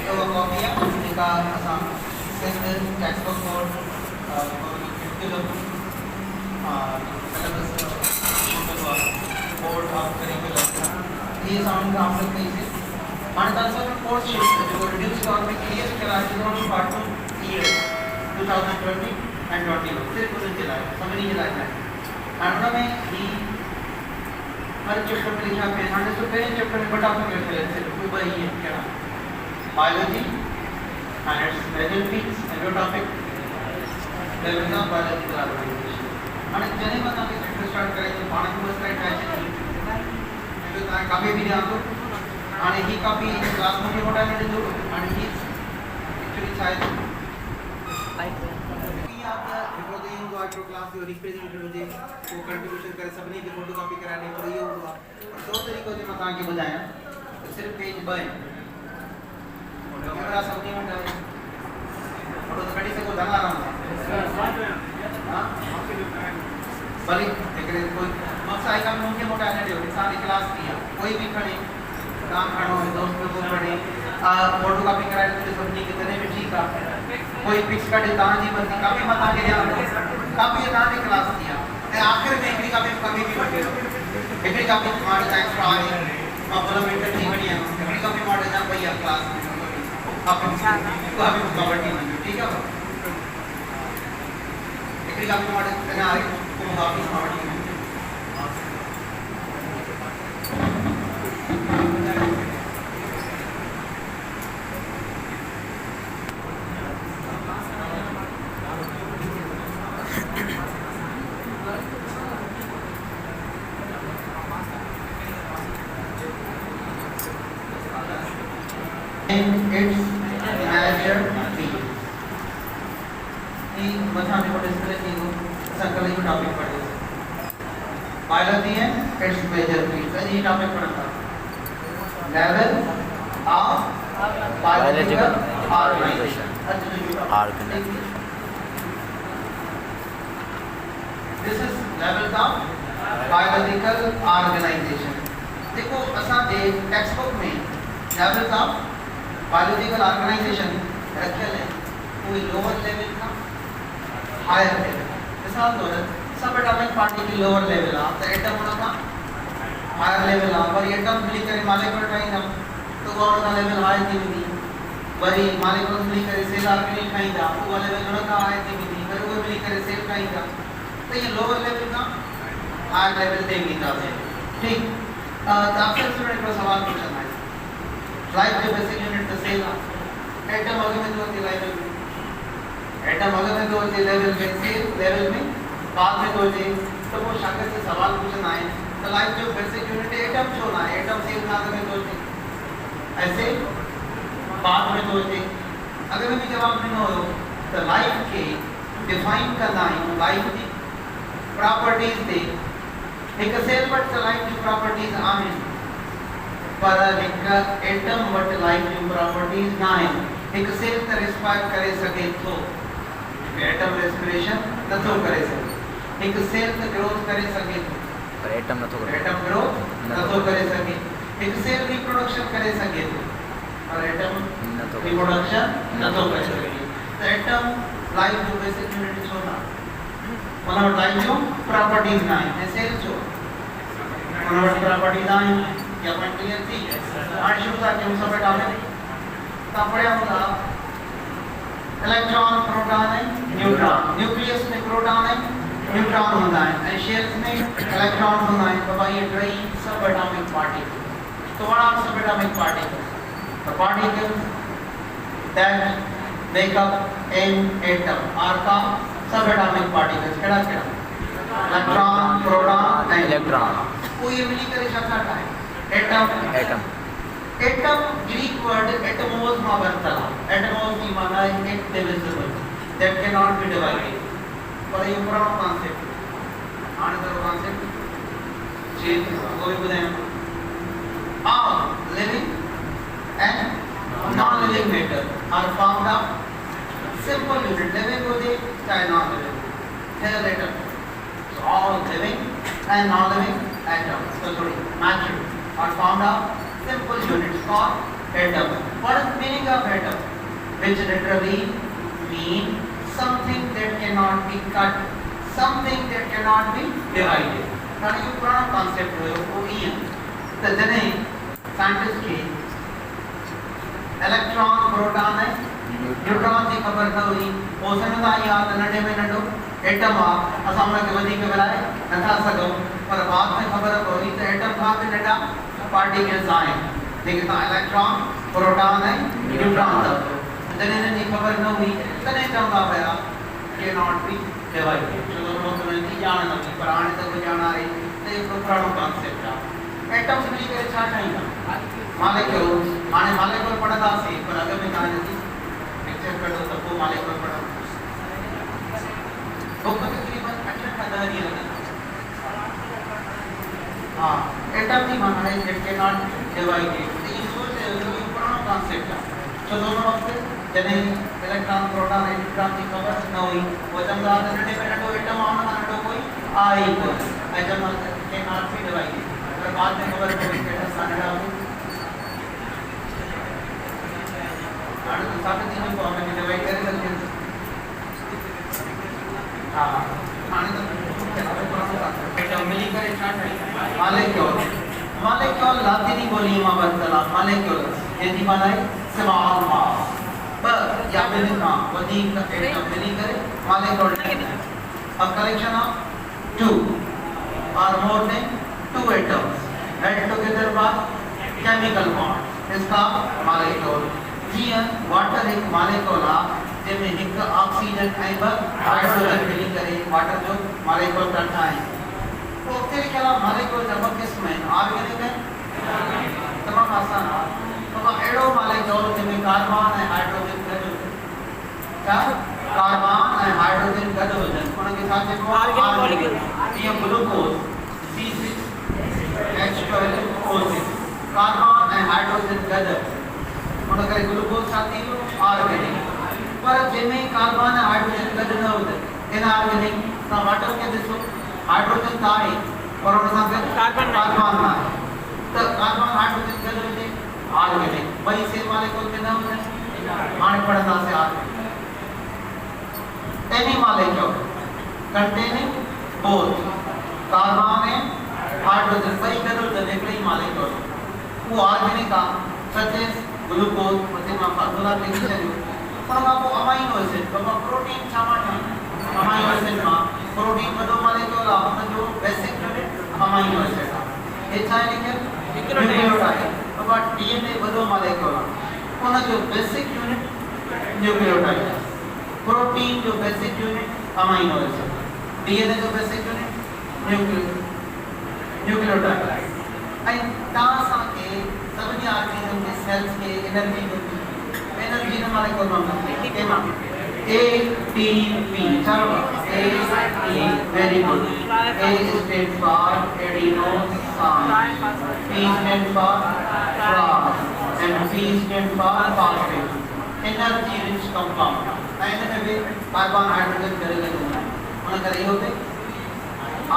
तो कॉपी है उनका असां सिंध टेक्स्ट बुक किलो बोर्ड ऑफ करिकुलम ये साउंड आप लोग कैसे मान दरअसल कोर्स शीट जो रिड्यूस फॉर्म में क्लियर करा है जो पार्ट 2 ईयर 2020 एंड 21 सिर्फ उसे चलाया समरी चलाया है और में ही हर चैप्टर में लिखा है हमने तो पहले चैप्टर में बटा के लिखा है ऊपर ही है क्या biology and its major fields and your topic level of biological organization आणि जने पण आम्ही चॅप्टर स्टार्ट करायचं पाण्याची बस काय करायची म्हणजे काय कॉपी भी आणतो आणि ही कॉपी क्लास मध्ये मोठा मध्ये जोडू आणि ही ऍक्च्युअली शायद की आपला रिपोर्ट देऊन जो आठो क्लास जो रिप्रेजेंटेटिव होते वो कंट्रीब्यूशन करे सबने की फोटो कॉपी कराने तो ये हुआ और दो तरीकों से मैं ताकि बताया सिर्फ पेज बाय कैमरा सबने मंडा है फोटो तो कड़ी से को दंगा रहा हां भले लेकिन कोई मक्सद आई काम मुझे मोटा है जो सारी क्लास किया कोई भी खड़े काम खड़ो है दोस्त को पढ़े फोटो कॉपी कराए तो सबने कितने भी ठीक है कोई पिक्स का देता जी बंदी काफी मत आगे जा काफी आगे क्लास किया ते आखिर में एकरी काफी कभी भी बटे एकरी काफी हमारे एक्स्ट्रा है प्रॉब्लम इंटर नहीं है एकरी काफी मॉडल ना भैया क्लास में आप को अभी कवर नहीं ठीक है एकरी काफी मॉडल ना आ को वापस कवर नहीं its measure b ये बच्चा ने को डिस्कस की वो संकलन का टॉपिक पढ़े बायोलॉजी है its measure b सर ये टॉपिक पढ़ा था level of biological organization this is level of biological organization देखो असा दे टेक्स्ट बुक में लेवल ऑफ बायोलॉजिकल ऑर्गेनाइजेशन रखल है कोई लोअर लेवल का हायर लेवल मिसाल दो सब एटॉमिक पार्टिकल की लोअर लेवल आ तो एटम होना था हायर लेवल आ पर एटम मिली करे मॉलिक्यूल टाइम तो वो का लेवल हाई थी भी बड़ी मॉलिक्यूल मिली करे सेल ऑर्गेनिक टाइम था वो लेवल होना था हाई थी भी फिर वो मिली करे सेल टाइम था तो ये लोअर लेवल का हायर लेवल देंगे था ठीक तो आपसे स्टूडेंट को सवाल पूछना है लाइफ जो बेसिक यूनिट तो सेल एटम आगे में दो लेवल एटम आगे में दो लेवल में सेल लेवल में बाद में दो तो वो शायद से सवाल पूछना है तो लाइफ जो बेसिक यूनिट है एटम छोड़ना है एटम सेल आगे में दो ऐसे बाद में दो अगर भी जवाब नहीं हो तो लाइफ के डिफाइन करना है लाइफ की प्रॉपर्टीज दे एक सेल बट लाइफ की प्रॉपर्टीज आने पर एक एटम वट लाइफ की प्रॉपर्टीज ना है एक सेल त रिस्पायर करे सके तो एटम रेस्पिरेशन न तो करे सके एक सेल त ग्रोथ करे सके तो पर एटम न तो करे एटम ग्रोथ न तो करे सके एक सेल रिप्रोडक्शन करे सके तो और एटम न तो रिप्रोडक्शन न तो करे सके तो एटम लाइफ जो बेसिक यूनिट छोड़ा मतलब लाइफ जो प्रॉपर्टीज ना है सेल जो मतलब प्रॉपर्टीज ना है क्या पॉइंट क्लियर थी आज शुरू था कि हम सब एटॉमिक का पढ़ा होगा इलेक्ट्रॉन प्रोटॉन है न्यूट्रॉन न्यूक्लियस में प्रोटॉन है न्यूट्रॉन होता है एंड शेल्स में इलेक्ट्रॉन होता है तो भाई ये ड्राई सब एटॉमिक पार्टिकल तो what are सब atomic particles the particles that make up an atom are called subatomic particles केड़ा केड़ा इलेक्ट्रॉन प्रोटॉन एंड इलेक्ट्रॉन कोई मिलकर शब्द आता है atom atom Greek word Atmos मा बनता है एटमोस की माना है indivisible that cannot be divided पर ये पुराना कॉन्सेप्ट आने दरो कॉन्सेप्ट जी वो भी बताएं all living and non living matter are formed of simple unit living होते चाहे non living है atom so all living and non living atoms so sorry matter are formed of simple units called atom. What is meaning quantity of atom, which literally mean something that cannot be cut, something that cannot be divided. कारण ये पुराना concept है वो ही है तो जने scientist के इलेक्ट्रॉन प्रोटॉन है न्यूट्रॉन की खबर न हुई ओसन दा याद नडे में नडो एटम आ असां के वधी के बनाए नथा सको पर बाद में खबर पड़ी तो एटम का भी नडा पार्टिकल्स आए लेकिन ता इलेक्ट्रॉन प्रोटॉन है न्यूट्रॉन था जने ने खबर न हुई तने चंगा भया के नॉट बी डिवाइडेड चलो लोग नहीं जान नहीं पर आने तक जाना है तो ये पुराना कॉन्सेप्ट है एटम्स मिली के छा ठाईंदा मॉलिक्यूल आने मॉलिक्यूल पढ़दा से पर अगर में कहां जल्दी पिक्चर कर दो सबको मॉलिक्यूल पढ़ा बुक तकरीबन 18,000 ही लगा हां एटम की माना है दैट कैन नॉट डिवाइडेड तो ये सोच है ये पुराना कॉन्सेप्ट है तो दोनों वक्त जने इलेक्ट्रॉन प्रोटॉन न्यूट्रॉन की खबर न हुई वो जब रात नडे में नडो एटम ऑन नडो कोई आई को एटम के नॉट बी डिवाइडेड पर बाद में खबर पड़ी स्टेटस नडा हो और तो साथ ही को हमें डिवाइड कर सकते हैं हां आने तो मिली कर स्टार्ट है मॉलिक्यूल लातीनी बोली में बदला मॉलिक्यूल ये दी माना है स्मॉल मास पर या फिर ना वधी का एटम मिली करे molecule a collection of 2 or more than 2 atoms held together by chemical bond इसका मॉलिक्यूल जीअं वाटर एक मॉलिक्यूल आ जंहिंमें हिकु ऑक्सीजन ऐं ॿ हाइड्रोजन मिली करे वाटर जो मॉलिक्यूल था ठाहिनि पोइ उते लिखियल आहे मॉलिक्यूल जा ॿ क़िस्म आहिनि ऑर्गेनिक आहिनि तमामु आसान आहे तो अहिड़ो मॉलिक्यूल जंहिंमें कार्बन ऐं हाइड्रोजन गॾु छा कार्बन ऐं हाइड्रोजन गॾु हुजनि उनखे छा चइबो आहे ऑर्गेनिक मॉलिक्यूल जीअं ग्लूकोज C6H12O6 कार्बन ऐं हाइड्रोजन गॾु उन करे ग्लूकोज छा थी वियो ऑर्गेनिक पर जंहिंमें कार्बन ऐं हाइड्रोजन गॾु न हुजनि इनऑर्गेनिक तव्हां वाटर खे ॾिसो हाइड्रोजन त आहे पर उन सां गॾु कार्बन न आहे त कार्बन हाइड्रोजन गॾु हुजे ऑर्गेनिक वही सेम मॉलिक्यूल में न हुजनि हाणे पढ़ंदासीं organic any molecule containing both carbon and hydrogen सही गॾु हुजनि हिकिड़ी मॉलिक्यूल वो ऑर्गेनिक आहे such as ग्लूकोज उते मां फार्मूला लिखी छॾियो पर मां पोइ अमाइनो एसिड बाबा प्रोटीन छा मां ठाहियां अमाइनो एसिड मां प्रोटीन वॾो मॉलिक्यूल आहे हुनजो बेसिक यूनिट अमाइनो एसिड आहे हे छा आहे लिखियल न्यूक्लियोटाइड बाबा डीएनए वॾो मॉलिक्यूल आहे हुनजो बेसिक यूनिट न्यूक्लियोटाइड आहे प्रोटीन जो basic unit amino acid DNA जो बेसिक यूनिट न्यूक्लियोटाइड ऐं तव्हां असांखे सभिनी ऑर्गेनिज्म के सेल्स के एनर्जी न मॉलिक्यूल में के मां एटीपी चलो ए very good A stand for adenosine P stand for फ्रॉस and P stand for phosphate energy rich compound ऐं में कार्बन हाइड्रोजन करे उन करे इहो थे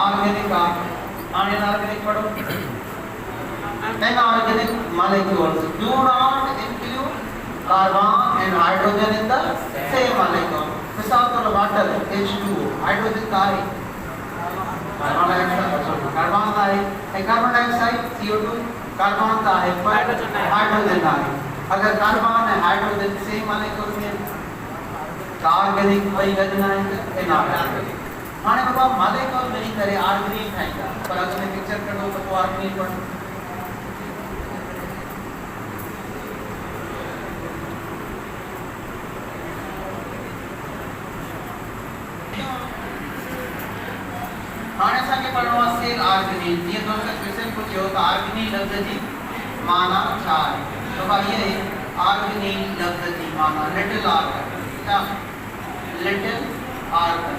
ऑर्गेनिक हाणे ऑर्गेनिक पढ़ो Inorganic molecules do not include carbon and hydrogen in the same molecule. मिसाल के लिए water H2O hydrogen का है, carbon का है, carbon dioxide CO2 carbon का है, पर hydrogen का है. अगर carbon and hydrogen same molecule में organic वही गजना है inorganic. माने बाबा molecule नहीं करे organic है क्या? पर अगर मैं picture कर दूँ तो organic पढ़ हाणे असांखे पढ़णो आहे सेल आर्गेनिन जीअं दोस्त क्वेश्चन पुछियो त आर्गेनिन लफ़्ज़ जी माना छा आहे त भाई ये आर्गेनिन लफ़्ज़ जी माना लिटिल आर्गन छा लिटिल आर्गन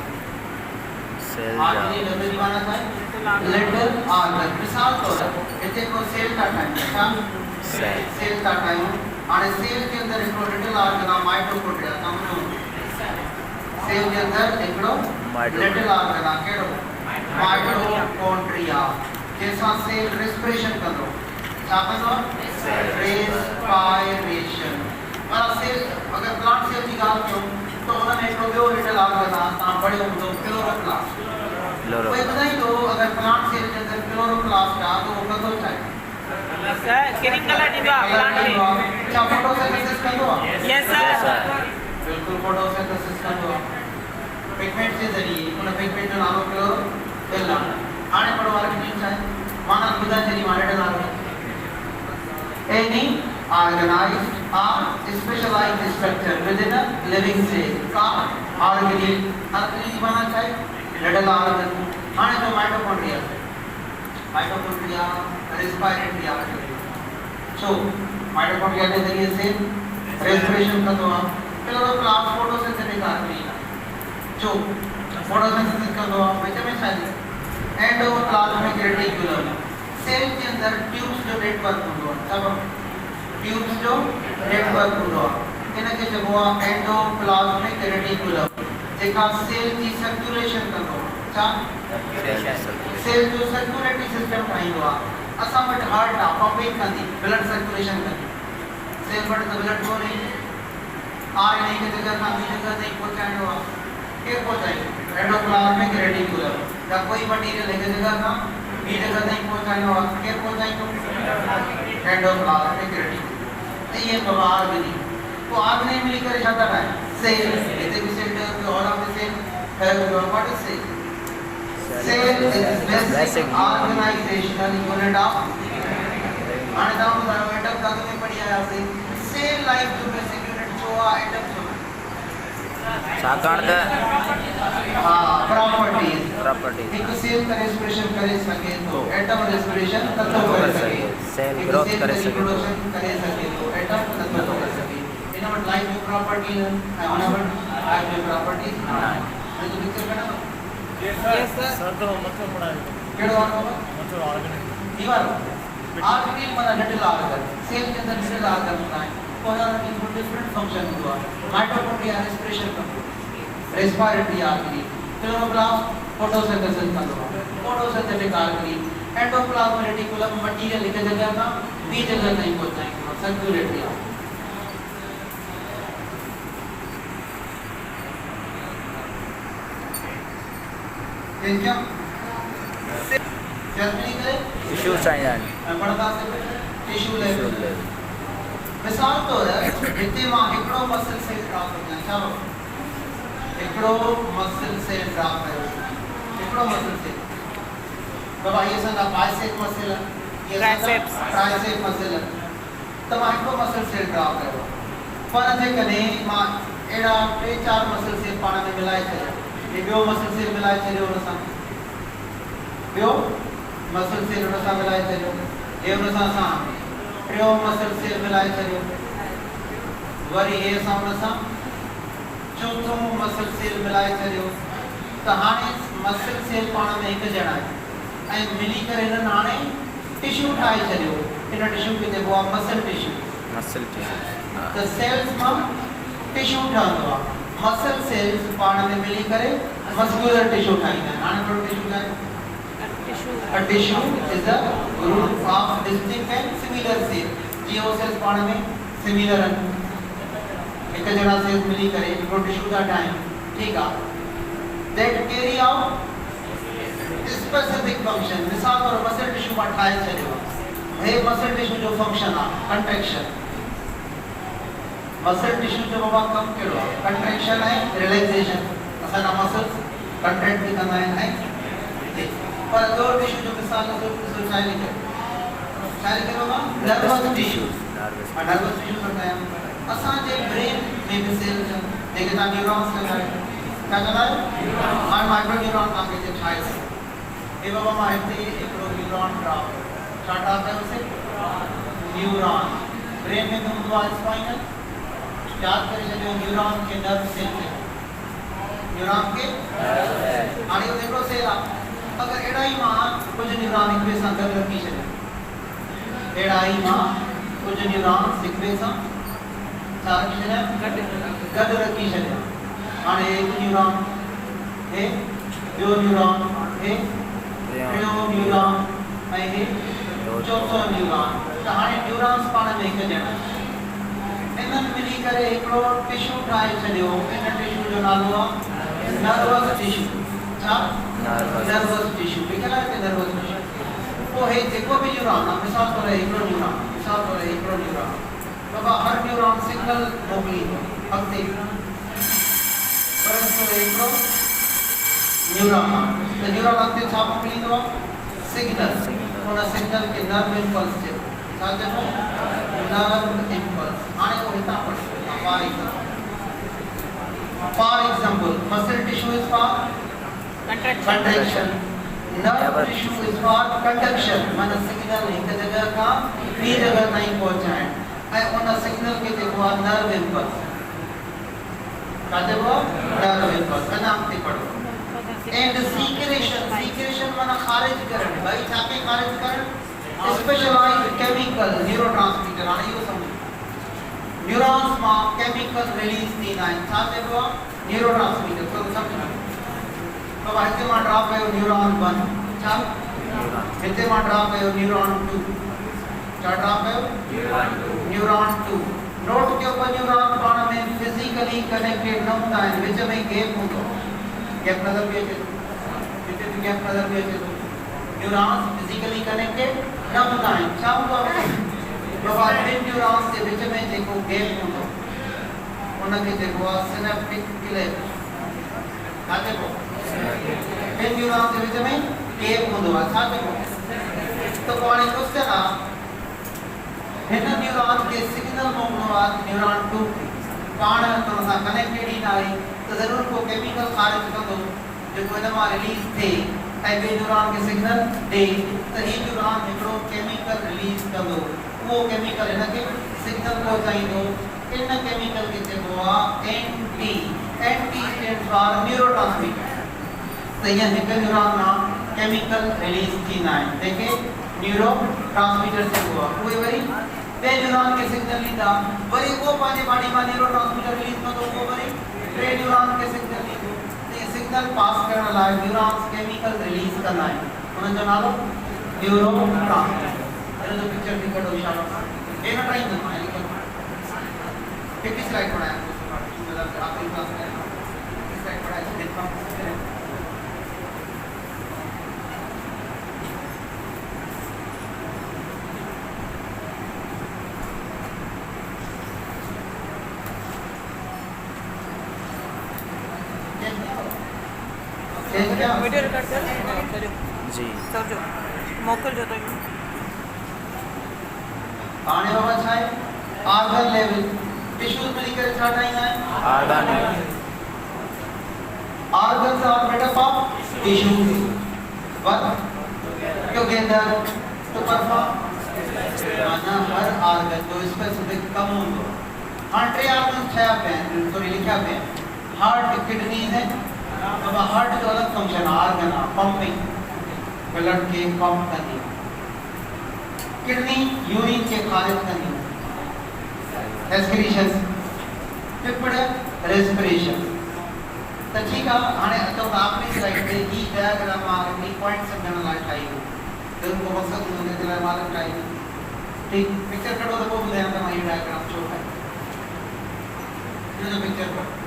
आर्गेनिन लफ़्ज़ जी माना छा आहे लिटिल आर्गन मिसाल तौर हिते को सेल था ठाहियूं छा सेल था ठाहियूं हाणे सेल के अंदर हिकिड़ो लिटिल आर्गन आहे माइटोकॉन्ड्रिया तव्हां सेल के अंदर हिकिड़ो लिटिल आर्गन आहे कहिड़ो माइटोकॉन्ड्रिया जैसा सेल रेस्पिरेशन कंदो छा कंदो रेस्पिरेशन पर ऑर्गन ता पढ़ियो तो क्लोरोप्लास्ट कोई ॿुधाई तो अगर प्लांट सेल जे अंदर क्लोरोप्लास्ट आ तो वो कंदो छा सर किनिंग कलर ॾींदो आहे प्लांट खे छा फोटोसिंथेसिस कंदो आहे यस सर बिल्कुल फोटोसिंथेसिस कंदो आहे पिगमेंट जे ज़रिए उन पिगमेंट जो नालो क्लोरोफिल आहे हाणे पढ़ो वारे खे छा आहे माना ॿुधाए छॾी मां ॾेढ नालो any organized or specialized structure within a living cell का ऑर्गेनिक ऑर्गेनिक माना छा आहे ॾेढ ऑर्गन हाणे जो mitochondria respiratory organ so mitochondria के जरिए से रेस्पिरेशन कंदो आहे क्लोरोप्लास्ट फोटोसिंथेटिक ऑर्गन जो फोटोसिंथेसिस कंदो आहे विच में छा आहे एंडोप्लाज्मिक रेटिकुलम सेल के अंदर ट्यूब्स जो नेटवर्क होंदो आहे सब ट्यूब्स जो नेटवर्क होंदो आहे इनके चइबो आहे एंडोप्लाज्मिक रेटिकुलम जेका सेल जी सर्कुलेशन कंदो आहे छा सेल जो सर्कुलेटरी सिस्टम ठाहींदो आहे असां वटि हार्ट आहे पंपिंग कंदी ब्लड सर्कुलेशन कंदी सेल वटि त ब्लड कोन्हे आरएनए खे जगह खां ॿी जगह ताईं पहुचाइणो आहे केरु पहुचाईंदो एंडोप्लाज्मिक रेटिकुलम या कोई मटीरियल हिकु जगह खां ॿी जगह ताईं पहुचाइणो आहे केरु पहुचाईंदो एंडोप्लाज्मिक रेटिकुलम त इहे ॿ ऑर्गेनिक पोइ ऑर्गेनिक मिली करे छा था ठाहिनि सेल हिते बि सेल ठहियो ऑल ऑफ द सेल ठहियो what is cell cell is basic organizational unit of हाणे तव्हां ॿुधायो एटम काथे में पढ़ी आयासीं सेल लाइफ जो बेसिक यूनिट छो आहे एटम छो छाकाणि त प्रॉपर्टीज हिकु सेल का रेस्पिरेशन करे सके तो एटम रेस्पिरेशन नथो करे सके सेल ग्रोथ करे सके रिप्रोडक्शन करे सके तो एटम नथो करे सके इन वटि लाइफ जो प्रॉपर्टी है उन वटि लाइफ जो प्रॉपर्टी है तो पिक्चर में यस सर तो मतलब पढ़ाए केड़ो वारो मतलब ऑर्गेनिक दीवार ऑर्गेनिक माना जटिल ऑर्गन सेल के अंदर जटिल ऑर्गन होता है और इनको डिफरेंट फंक्शन हुआ माइटोकॉन्ड्रिया रेस्पिरेशन करतो रेस्पिरेटरी ऑर्गन क्लोरोप्लास्ट फोटोसिंथेसिस कंदो photosynthetic organ endoplasmic reticulum material एक जगह का बी जगह ताईं पहुंचाएंगे सर्कुलेटरी ऑर्गन क्या जल्दी करे टिश्यू चाहिए पढ़ता से टिश्यू लेवल मिसाल तौर हिते मां हिकड़ो मसल सेल ड्रॉप कयां चलो हिकड़ो मसल सेल ड्रॉप कयो हिकड़ो मसल सेल बाबा ये संगा बाइसेप मसल ये ट्राइसेप मसल त मां हिकड़ो मसल सेल ड्रॉप कयो पर जे कने मां एड़ा 3-4 मसल सेल पाण में मिलाए छॾिया ये बियो मसल सेल मिलाए छॾियो उन सां बियो मसल सेल उन सां मिलाए छॾियो ये उन सां टियों मसल सेल मिलाए छॾियो वरी हे सां उन सां चौथों मसल सेल मिलाए छॾियो त हाणे मसल सेल पाण में हिकु ॼणा आहे ऐं मिली करे हिननि हाणे टिश्यू ठाहे छॾियो इन टिश्यू खे चइबो आहे मसल टिश्यू त सेल्स मां टिश्यू ठहंदो आहे मसल सेल्स पाण में मिली करे मस्कुलर टिश्यू ठाहींदा आहिनि हाणे थोरो टिश्यू ठाहे A tissue is a group of distinct and similar cells. जीओ सेल्स पाण में similar हैं. एक जना सेल्स मिली करे एक टिश्यू का टाइम ठीक है. That carry out specific function. मिसाल तौर मसल टिश्यू पर ठाए चलेगा. हे मसल टिश्यू जो फंक्शन है कंट्रैक्शन. मसल टिश्यू जो बाबा कम केड़ो कंट्रैक्शन है रिलैक्सेशन. असां मसल्स कंट्रैक्ट भी करना है पर दो टिश्यू जो मिसाल है तो चाहे बाबा नर्वस टिश्यू होता है असां जे ब्रेन में भी सेल्स हैं जेके ता न्यूरॉन्स का क्या कहना है और माइक्रो न्यूरॉन का के ठाए से ए बाबा मां हिते एकड़ो न्यूरॉन ड्रॉप छा ड्रॉप है उसे न्यूरॉन ब्रेन में तो हुआ स्पाइनल याद करे छो न्यूरॉन के नर्व सेल थे न्यूरॉन के हाणे देखो सेल अगर एड़ा ही मां कुछ न्यूरॉन एक वे सां गॾु रखी छॾे एड़ा ही मां कुछ न्यूरॉन एक वे सां छा रखी छॾे गॾु रखी छॾे हाणे एक न्यूरॉन हे ॿियो न्यूरॉन हे टियों न्यूरॉन ऐं हे चौथों न्यूरॉन त हाणे न्यूरॉन्स पाण में हिकु ॼणा इन्हनि मिली करे हिकिड़ो टिश्यू ठाहे छॾियो इन टिश्यू जो नालो आहे nervous tissue. छा? Nervous. Nervous tissue. लिखा है nervous tissue. वो है जेको भी न्यूरॉन ना मिसाल तो है हिकड़ो न्यूरॉन मिसाल तो है हिकड़ो न्यूरॉन बाबा हर न्यूरॉन सिग्नल मोकली तो अगते परंतु हिकड़ो न्यूरॉन तो न्यूरॉन अगते छा मोकली तो सिग्नल उन सिग्नल के नर्व इंपल्स जे छा चको नर्व इंपल्स आने को हिता पड़े फॉर एग्जांपल मसल tissue is for contraction nerve tissue is for conduction माना सिग्नल एक जगह का ॿी जगह ताईं पहुचाइण ऐं उन सिग्नल खे जेको आहे नर्व इंपल्स का चइबो नर्व इंपल्स अञा अॻिते पढ़ो एंड सीक्रेशन माना ख़ारिज करण भई छा खे ख़ारिज करण स्पेशलाइज्ड केमिकल न्यूरोट्रांसमीटर हाणे इहो सम्झो न्यूरॉन्स मां केमिकल रिलीज थींदा आहिनि छा चइबो आहे न्यूरोट्रांसमीटर थोरो सम्झो अब हिते मां ड्रॉप कयो न्यूरॉन 1 छा हिते मां ड्रॉप कयो न्यूरॉन 2 छा ड्रॉप कयो न्यूरॉन 2 नोट कयो पर न्यूरॉन पाण में फिजिकली कनेक्टेड न हूंदा आहिनि विच में गैप हूंदो गैप नज़र बि अचे हिते बि गैप नज़र बि अचे थो न्यूरॉन्स फिजिकली कनेक्टेड न हूंदा आहिनि छा हूंदो आहे बाबा ॿिनि न्यूरॉन्स जे विच में जेको गैप हूंदो उनखे जेको आहे सिनेप्टिक क्लेव छा चइबो इन न्यूरॉन के विच में गैप हूंदो आहे छा चइबो तो पाणी क्वेश्चन आहे हिन न्यूरॉन के सिग्नल मोकिलिणो आहे न्यूरॉन 2 पाण हुन सां कनेक्टेड ई न आहे त ज़रूर को केमिकल ख़ारिज कंदो जेको हिन मां रिलीज थिए ऐं ॿिए न्यूरॉन खे सिग्नल ॾे त हीउ न्यूरॉन हिकिड़ो केमिकल रिलीज कंदो उहो केमिकल हिन खे सिग्नल पहुचाईंदो इन केमिकल खे चइबो आहे एंटी स्टैंड्स फॉर न्यूरोट्रांसमीटर तो ये हिकु न्यूरॉन मां केमिकल रिलीज थींदा आहिनि जेके न्यूरोट्रांसमीटर चइबो आहे उहे वरी ॿिए न्यूरॉन खे सिग्नल ॾींदा वरी उहो पंहिंजे बॉडी मां न्यूरोट्रांसमीटर रिलीज कंदो उहो वरी टे न्यूरॉन खे सिग्नल ॾींदो त ये सिग्नल पास करण लाइ न्यूरॉन्स केमिकल रिलीज कंदा आहिनि उन्हनि जो नालो न्यूरोट्रांसमीटर हिन जो पिक्चर बि कढो इशारो हे न ठाहींदो मां लिखंदो हिकु स्लाइड पढ़ायां मतलब आखिरी क्लास में स्लाइड पढ़ाया देखो वीडियो रिकॉर्ड कर जी समझो मोकल जो तो आने बाबा छा आहे ऑर्गन लेवल टिश्यूज मिली करे छा ठाहींदा आहिनि organs are made up of tissues one together to perform माना हर ऑर्गन जो स्पेसिफिक कम हूंदो हाणे टे ऑर्गन छा पिया आहिनि सॉरी लिखिया पिया हार्ट किडनीज है अब हार्ट जो अलग फंक्शन ऑर्गन पंपिंग ब्लड के पंप कंदी किडनी यूरिन के खारिज कंदी एक्सक्रीशन फिर रेस्पिरेशन तो ठीक है हाणे अचो आखिरी स्लाइड पे ही डायग्राम आखिरी पॉइंट समझण लाइ ठाही तो उनको मकसद हुनजे जे लाइ मालूम ठाही ठीक पिक्चर कढो तो पोइ ॿुधायां त मां ही डायग्राम छो ठाही हिन जो पिक्चर कढो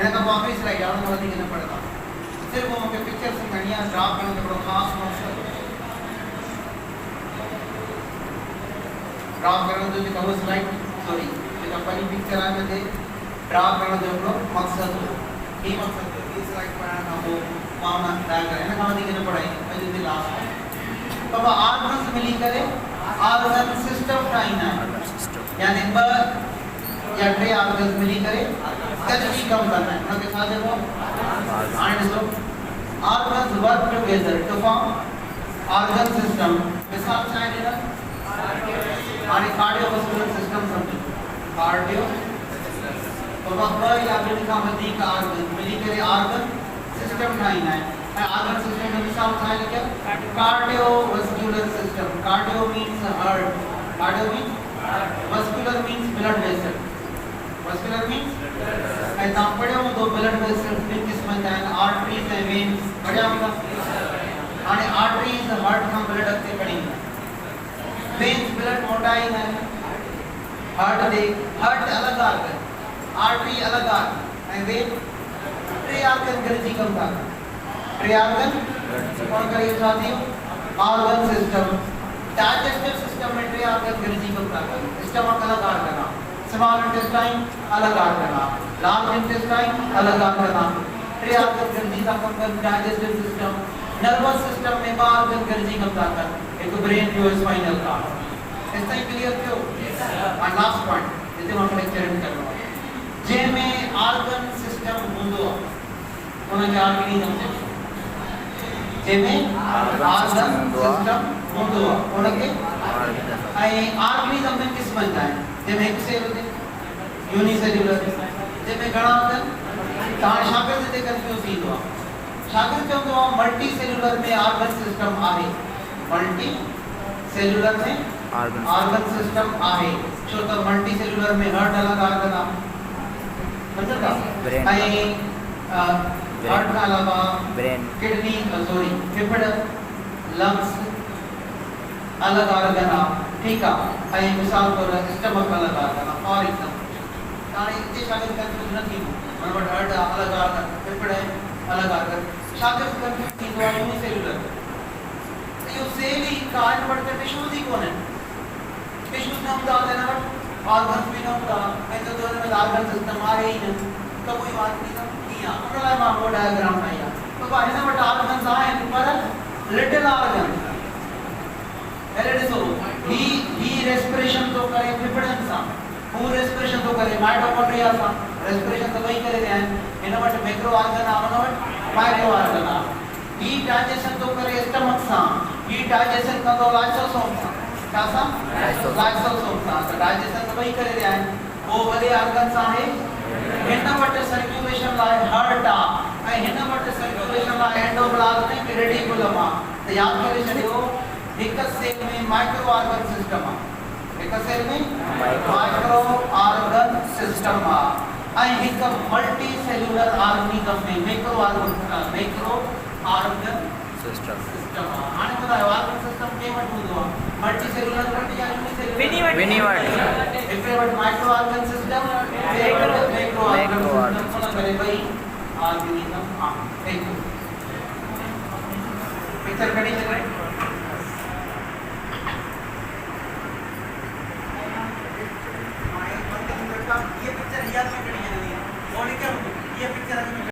हिन खां पोइ आखिरी स्लाइड आहे उन वधीक न पढ़ंदा सिर्फ़ वो मूंखे पिक्चर सम्झणी आहे ड्रॉप करण जो हिकिड़ो ख़ासि मक़सदु ड्रॉप करण जो जेका उहा स्लाइड सॉरी जेका पहिरीं पिक्चर आहे हुनते ड्रॉप करण जो हिकिड़ो मक़सदु हुओ ही मक़सदु हुओ ही स्लाइड पढ़ण खां पोइ मां हुन डायग्राम हिन खां वधीक न पढ़ाईंदुमि पंहिंजे ते लास्ट आहे त पोइ ऑर्गन्स मिली करे ऑर्गन सिस्टम ठाहींदा आहिनि यानी ॿ या टे ऑर्गन्स मिली करे गॾिजी कमु कंदा आहिनि हुनखे छा चइबो हाणे ॾिसो organs work together to form organ system मिसाल छा आहे ॾिनल हाणे कार्डियोवैस्कुलर सिस्टम सम्झो कार्डियो तो ॿ या ॿिनि खां वधीक ऑर्गन मिली करे ऑर्गन सिस्टम ठाहींदा आहिनि ऐं ऑर्गन सिस्टम जो मिसाल छा आहे लिखियल cardiovascular system cardio means heart cardio means vascular means blood vessel vascular means ऐं तव्हां पढ़ियो हूंदो ब्लड वेसल्स ॿिनि क़िस्मनि जा आहिनि आर्टरीज़ ऐं वेन्स पढ़िया हूंदा हाणे आर्टरीज़ हार्ट खां ब्लड अॻिते खणींदा वेन्स ब्लड मोटाईंदा आहिनि हार्ट ॾे हार्ट अलॻि ऑर्गन आर्टरी अलग आर ऐं वेन टे आर्गन गॾिजी कमु था कनि टे आर्गन कोन करे छा थियो ऑर्गन सिस्टम डाइजेस्टिव सिस्टम में टे आर्गन गॾिजी कमु था कनि स्टमक अलग आर्गन आहे स्मॉल इंटेस्टाइन अलग आर्गन आहे लार्ज इंटेस्टाइन अलग आर्गन आहे टे आर्गन गॾिजी था कमु कनि डाइजेस्टिव सिस्टम नर्वस सिस्टम में ॿ आर्गन गॾिजी कमु था कनि हिकु ब्रेन जो स्पाइनल कॉर्ड इसताईं क्लियर थियो और लास्ट पॉइंट जिते मां लेक्चरिंग करणो आहे जंहिंमें आर्गन सिस्टम हूंदो आहे उनखे ऑर्गेनिज्म चइबो जंहिंमें आर्गन सिस्टम हूंदो आहे उनखे ऐं ऑर्गेनिज्म में क़िस्मनि जा आहिनि जंहिंमें हिकु सेल हुजे यूनिसेल्यूलर जंहिंमें घणा हुजनि त हाणे शागिर्द हिते कंफ्यूज़ थींदो आहे शागिर्द चवंदो आहे मल्टी सेल्यूलर में आर्गन सिस्टम आहे मल्टी सेल्यूलर में आर्गन सिस्टम आहे छो त मल्टी सेल्यूलर में हार्ट अलग आर्गन आहे समझो ऐं हार्ट खां अलावा ब्रेन किडनी सॉरी फेफड़ लंग्स अलग आर्गन आहे ठीक आहे ऐं मिसाल तौर स्टमक अलग आर्गन आहे फॉर एग्जांपल हाणे हिते शागिर्द कंफ्यूज न थींदो मन वटि हार्ट आहे अलग आर्गन फेफड़ अलग आर्गन शागिर्द कंफ्यूज थींदो आहे यूनिसेल्यूलर इहो सेल ई कार्ड वटि त टिश्यूज़ ई कोन आहिनि टिश्यूज़ न हूंदा त हिन वटि ऑर्गन्स बि न हूंदा ऐं त हुन में ऑर्गन सिस्टम आहे ई न त कोई ऑर्गेनिज्म कीअं आहे उन लाइ मां उहो डायग्राम ठाही आहे त भाई हिन वटि ऑर्गन्स आहिनि पर लिटिल ऑर्गन पहले ॾिसो ही रेस्पिरेशन थो करे फेफड़नि सां हू रेस्पिरेशन थो करे माइटोकॉन्ड्रिया सां रेस्पिरेशन त ॿई करे रहिया आहिनि हिन वटि मैक्रो ऑर्गन आहे हुन वटि माइक्रो ऑर्गन आहे ही डाइजेशन तो करे स्टमक सां ही डाइजेशन कंदो लाइसोसोम सां छा सां लाइसोसोम सां त डाइजेशन तो वही करे रहिया आहिनि वो वॾे ऑर्गन्स आहे हिन वटि सर्कुलेशन लाइ हार्ट आहे ऐं हिन वटि सर्कुलेशन लाइ एंडोप्लाज्मिक रेटिकुलम आहे त यादि करे छॾियो हिकु सेल में माइक्रो ऑर्गन सिस्टम आहे हिकु सेल में माइक्रो ऑर्गन सिस्टम आहे ऐं हिकु मल्टी सेल्यूलर ऑर्गेनिज्म में मैक्रो ऑर्गन सिस्टम हाणे ॿुधायो ऑर्गन सिस्टम के वटि हूंदो आहे मल्टी सेल्यूलर वटि या यूनिसेल्यूलर विनी वटि हिकिड़े वटि माइक्रो ऑर्गन सिस्टम ॿिए वटि मैक्रो ऑर्गन सिस्टम उन करे ॿई ऑर्गेनिज्म आहे पिक्चर कढी छॾियो